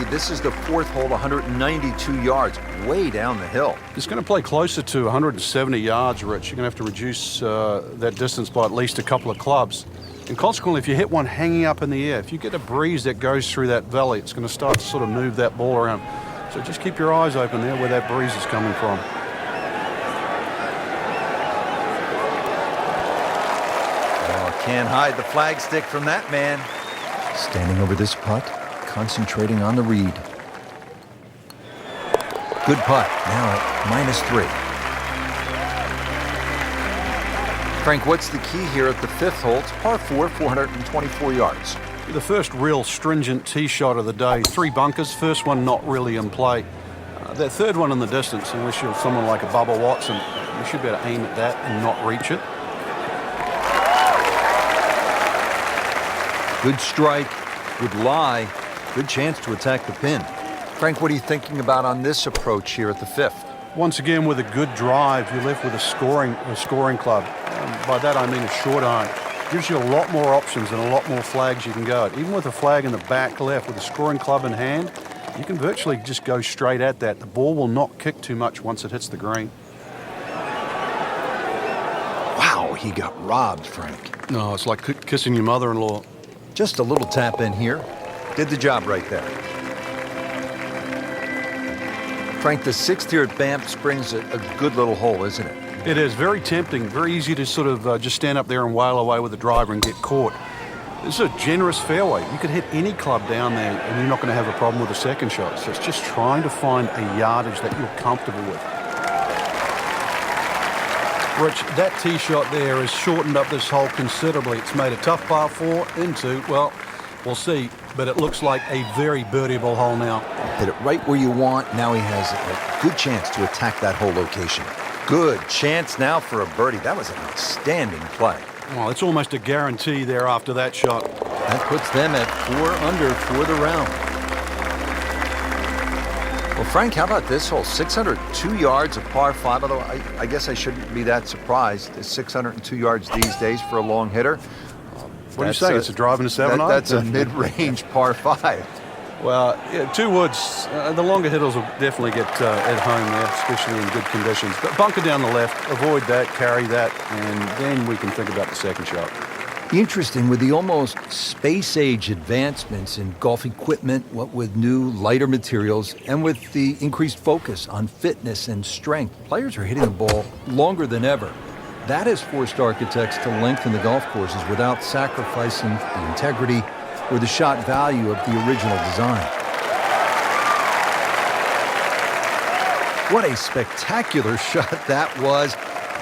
This is the fourth hole, 192 yards, way down the hill. It's going to play closer to 170 yards, Rich. You're going to have to reduce that distance by at least a couple of clubs. And consequently, if you hit one hanging up in the air, if you get a breeze that goes through that valley, it's going to start to sort of move that ball around. So just keep your eyes open there where that breeze is coming from. Oh, can't hide the flag stick from that man. Standing over this putt, concentrating on the read. Good putt, now at -3. Frank, what's the key here at the fifth hole? It's par 4, 424 yards. The first real stringent tee shot of the day. 3 bunkers, first one not really in play. That third one in the distance, unless you're someone like a Bubba Watson, you should be able to aim at that and not reach it. Good strike, good lie, good chance to attack the pin. Frank, what are you thinking about on this approach here at the fifth? Once again, with a good drive, you're left with a scoring club. By that I mean a short iron. Gives you a lot more options and a lot more flags you can go at. Even with a flag in the back left, with a scoring club in hand, you can virtually just go straight at that. The ball will not kick too much once it hits the green. Wow, he got robbed, Frank. No, it's like kissing your mother-in-law. Just a little tap in here. Did the job right there. Frank, the sixth here at Banff Springs, a good little hole, isn't it? It is very tempting, very easy to sort of just stand up there and wail away with the driver and get caught. This is a generous fairway. You could hit any club down there and you're not going to have a problem with the second shot. So it's just trying to find a yardage that you're comfortable with. Rich, that tee shot there has shortened up this hole considerably. It's made a tough par 4 into, well, we'll see, but it looks like a very birdieable hole now. Hit it right where you want. Now he has a good chance to attack that hole location. Good chance now for a birdie. That was an outstanding play. Well, it's almost a guarantee there after that shot. That puts them at 4 under for the round. Well, Frank, how about this hole? 602 yards, a par 5, although I guess I shouldn't be that surprised. It's 602 yards these days for a long hitter. What are you saying? It's a drive and a 7-iron? That's a mid-range par 5. Well, yeah, 2 woods. The longer hitters will definitely get at home there, especially in good conditions. But bunker down the left, avoid that, carry that, and then we can think about the second shot. Interesting, with the almost space-age advancements in golf equipment, what with new, lighter materials, and with the increased focus on fitness and strength, players are hitting the ball longer than ever. That has forced architects to lengthen the golf courses without sacrificing the integrity or the shot value of the original design. What a spectacular shot that was.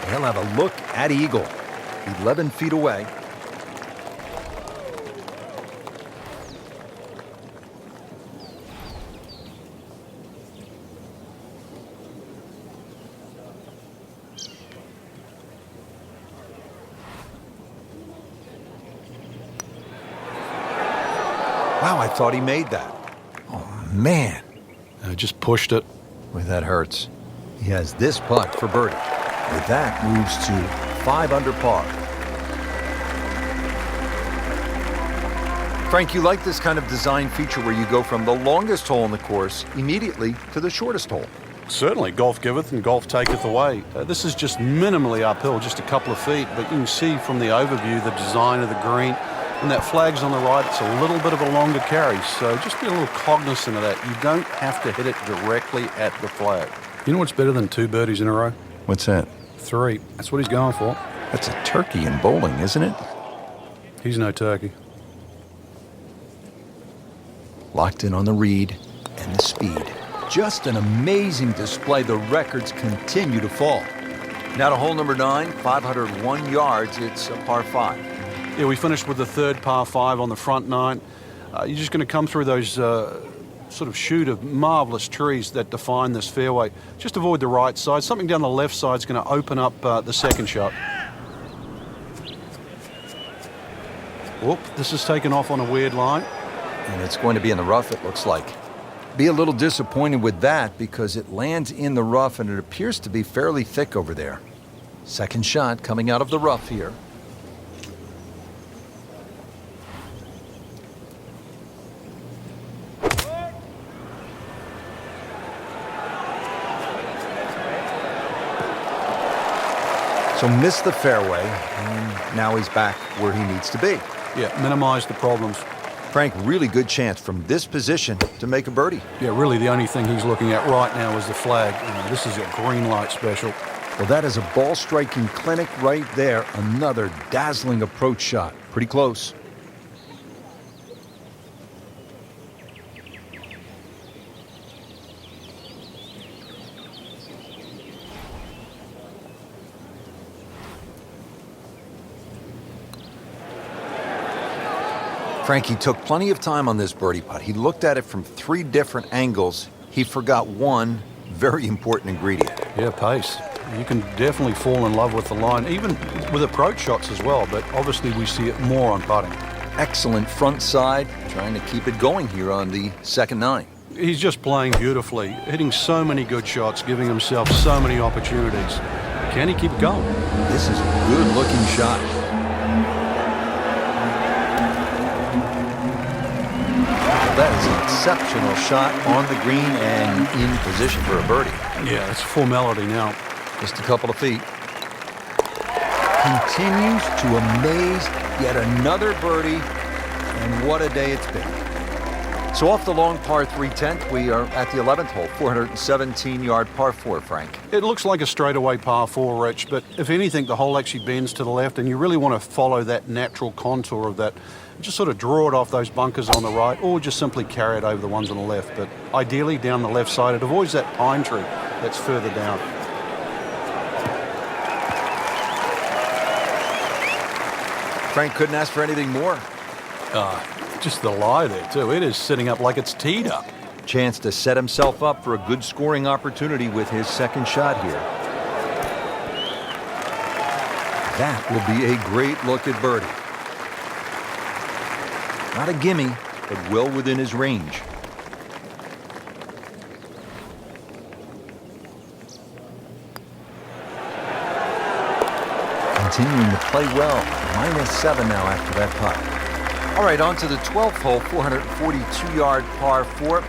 He'll have a look at eagle. 11 feet away. Wow, I thought he made that. Oh, man. I just pushed it. Boy, that hurts. He has this putt for birdie. With that, moves to 5 under par. Frank, you like this kind of design feature where you go from the longest hole in the course immediately to the shortest hole. Certainly, golf giveth and golf taketh away. This is just minimally uphill, just a couple of feet, but you can see from the overview the design of the green. And that flag's on the right, it's a little bit of a longer carry, so just be a little cognizant of that. You don't have to hit it directly at the flag. You know what's better than 2 birdies in a row? What's that? 3. That's what he's going for. That's a turkey in bowling, isn't it? He's no turkey. Locked in on the read and the speed. Just an amazing display. The records continue to fall. Now to hole number 9, 501 yards. It's a par 5. Yeah, we finished with the third par 5 on the front 9. You're just going to come through those sort of chute of marvelous trees that define this fairway. Just avoid the right side. Something down the left side is going to open up the second shot. Whoop, this is taken off on a weird line. And it's going to be in the rough, it looks like. Be a little disappointed with that because it lands in the rough and it appears to be fairly thick over there. Second shot coming out of the rough here. So missed the fairway, and now he's back where he needs to be. Yeah, minimize the problems. Frank, really good chance from this position to make a birdie. Yeah, really the only thing he's looking at right now is the flag. This is a green light special. Well, that is a ball-striking clinic right there. Another dazzling approach shot. Pretty close. Frankie took plenty of time on this birdie putt. He looked at it from 3 different angles. He forgot one very important ingredient. Yeah, pace. You can definitely fall in love with the line, even with approach shots as well, but obviously we see it more on putting. Excellent front side, trying to keep it going here on the second 9. He's just playing beautifully, hitting so many good shots, giving himself so many opportunities. Can he keep it going? This is a good-looking shot. That is an exceptional shot on the green and in position for a birdie. Yeah, it's a formality now. Just a couple of feet. Continues to amaze. Yet another birdie, and what a day it's been. So off the long par 3 10th, we are at the 11th hole, 417-yard par 4, Frank. It looks like a straightaway par 4, Rich, but if anything, the hole actually bends to the left, and you really want to follow that natural contour of that. Just sort of draw it off those bunkers on the right, or just simply carry it over the ones on the left. But ideally down the left side, it avoids that pine tree that's further down. Frank couldn't ask for anything more. Just the lie there, too. It is sitting up like it's teed up. Chance to set himself up for a good scoring opportunity with his second shot here. That will be a great look at birdie. Not a gimme, but well within his range. Continuing to play well. -7 now after that putt. All right, on to the 12th hole, 442-yard par 4.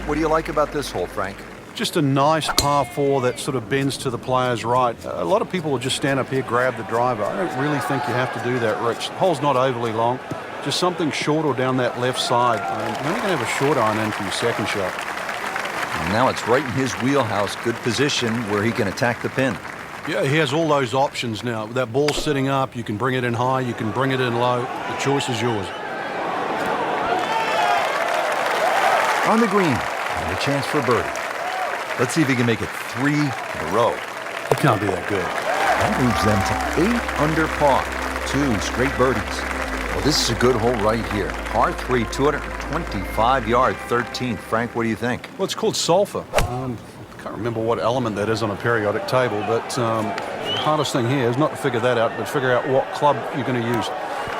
What do you like about this hole, Frank? Just a nice par 4 that sort of bends to the player's right. A lot of people will just stand up here, grab the driver. I don't really think you have to do that, Rich. The hole's not overly long. Just something short or down that left side. You're only going to have a short iron in for your second shot. And now it's right in his wheelhouse. Good position where he can attack the pin. Yeah, he has all those options now. That ball's sitting up. You can bring it in high. You can bring it in low. The choice is yours. On the green, and a chance for a birdie. Let's see if he can make it 3 in a row. It can't be that good. That moves them to 8 under par. 2 straight birdies. Well, this is a good hole right here. Par 3, 225-yard 13th. Frank, what do you think? Well, it's called sulfur. I can't remember what element that is on a periodic table, but the hardest thing here is not to figure that out, but figure out what club you're going to use.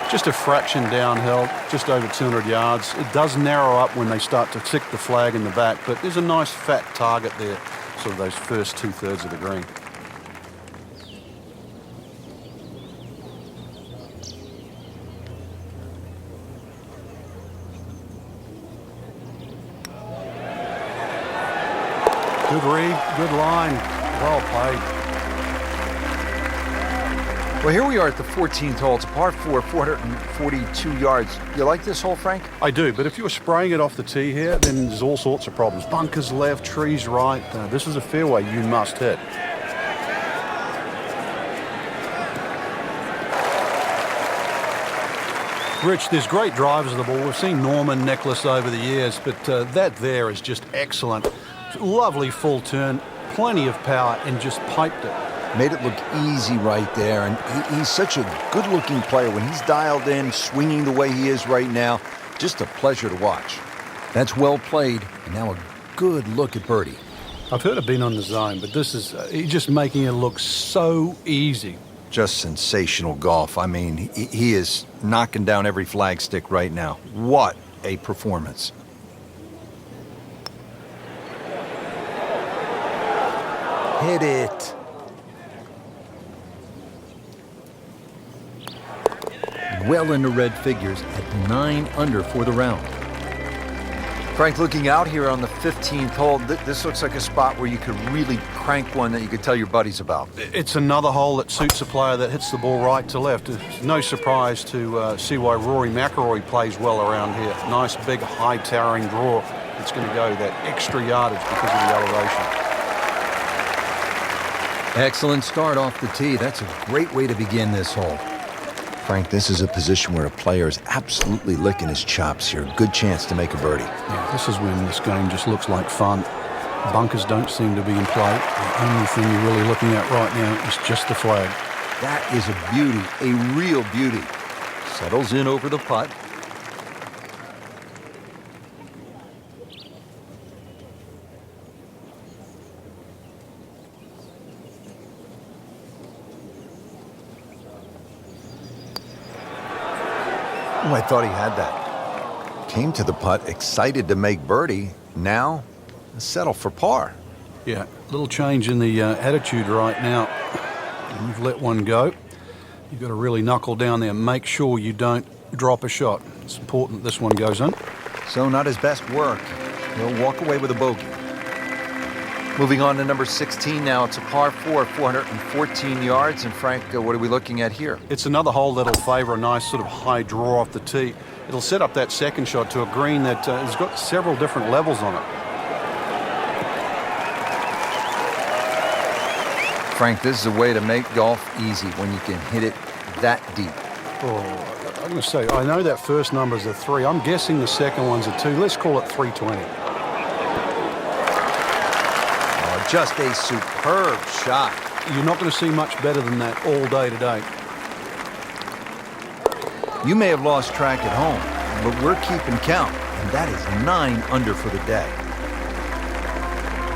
Just a fraction downhill, just over 200 yards. It does narrow up when they start to tick the flag in the back, but there's a nice fat target there, sort of those first 2/3 of the green. Good read, good line, well played. Well, here we are at the 14th hole. It's a par 4, 442 yards. You like this hole, Frank? I do, but if you were spraying it off the tee here, then there's all sorts of problems. Bunkers left, trees right. This is a fairway you must hit. Rich, there's great drivers of the ball. We've seen Norman, Nicholas over the years, but that there is just excellent. Lovely full turn, plenty of power, and just piped it. Made it look easy right there, and he's such a good-looking player. When he's dialed in, swinging the way he is right now, just a pleasure to watch. That's well played, and now a good look at birdie. I've heard of being on the zone, but this is he's just making it look so easy. Just sensational golf. I mean, he is knocking down every flagstick right now. What a performance. Hit it. Well into red figures at 9 under for the round. Frank, looking out here on the 15th hole, this looks like a spot where you could really crank one that you could tell your buddies about. It's another hole that suits a player that hits the ball right to left. It's no surprise to see why Rory McIlroy plays well around here. Nice, big, high towering draw. It's going to go that extra yardage because of the elevation. Excellent start off the tee. That's a great way to begin this hole. Frank, this is a position where a player is absolutely licking his chops here. Good chance to make a birdie. Yeah, this is when this game just looks like fun. Bunkers don't seem to be in play. The only thing you're really looking at right now is just the flag. That is a beauty, a real beauty. Settles in over the putt. Oh, I thought he had that. Came to the putt, excited to make birdie. Now, settle for par. Yeah, little change in the attitude right now. You've let one go. You've got to really knuckle down there and make sure you don't drop a shot. It's important this one goes in. So not his best work. He'll walk away with a bogey. Moving on to number 16 now. It's a par 4, 414 yards. And Frank, what are we looking at here? It's another hole that'll favor a nice sort of high draw off the tee. It'll set up that second shot to a green that has got several different levels on it. Frank, this is a way to make golf easy when you can hit it that deep. Oh, I'm going to say, I know that first number's a 3. I'm guessing the second one's a 2. Let's call it 320. Just a superb shot. You're not going to see much better than that all day today. You may have lost track at home, but we're keeping count, and that is 9 under for the day.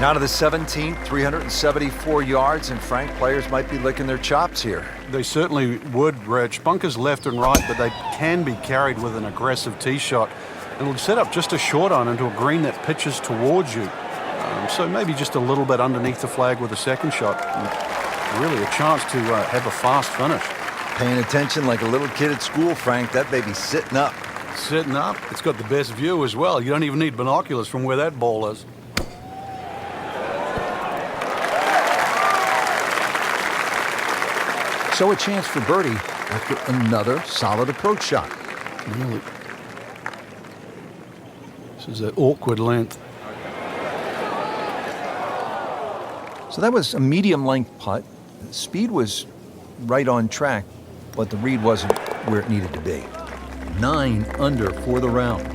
Now to the 17th, 374 yards, and Frank, players might be licking their chops here. They certainly would, Reg. Bunkers left and right, but they can be carried with an aggressive tee shot. It'll set up just a short iron into a green that pitches towards you. So maybe just a little bit underneath the flag with a second shot. Really a chance to have a fast finish. Paying attention like a little kid at school, Frank. That baby's sitting up. Sitting up. It's got the best view as well. You don't even need binoculars from where that ball is. So a chance for birdie after another solid approach shot. Really. This is an awkward length. So that was a medium-length putt. The speed was right on track, but the read wasn't where it needed to be. 9 under for the round.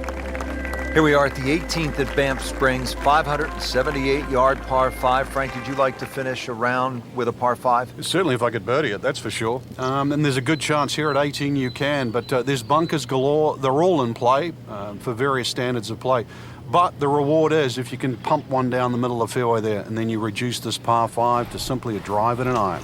Here we are at the 18th at Banff Springs, 578-yard par 5. Frank, did you like to finish a round with a par 5? Certainly if I could birdie it, that's for sure. And there's a good chance here at 18 you can, but there's bunkers galore. They're all in play for various standards of play. But the reward is if you can pump one down the middle of the fairway there, and then you reduce this par 5 to simply a drive and an iron.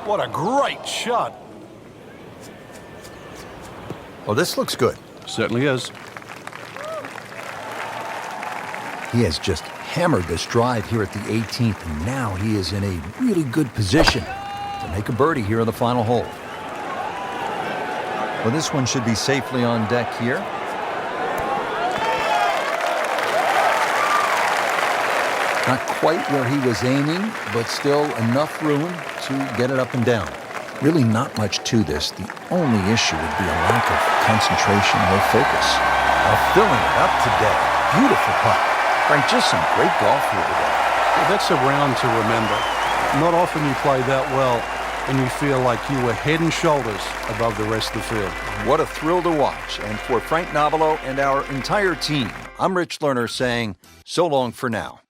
What a great shot. Oh, this looks good. Certainly is. He has just hammered this drive here at the 18th, and now he is in a really good position to make a birdie here on the final hole. Well, this one should be safely on deck here. Not quite where he was aiming, but still enough room to get it up and down. Really not much to this. The only issue would be a lack of concentration or focus. Filling it up today. Beautiful putt. Frank, just some great golf here today. Well, that's a round to remember. Not often you play that well and you feel like you were head and shoulders above the rest of the field. What a thrill to watch. And for Frank Novello and our entire team, I'm Rich Lerner saying so long for now.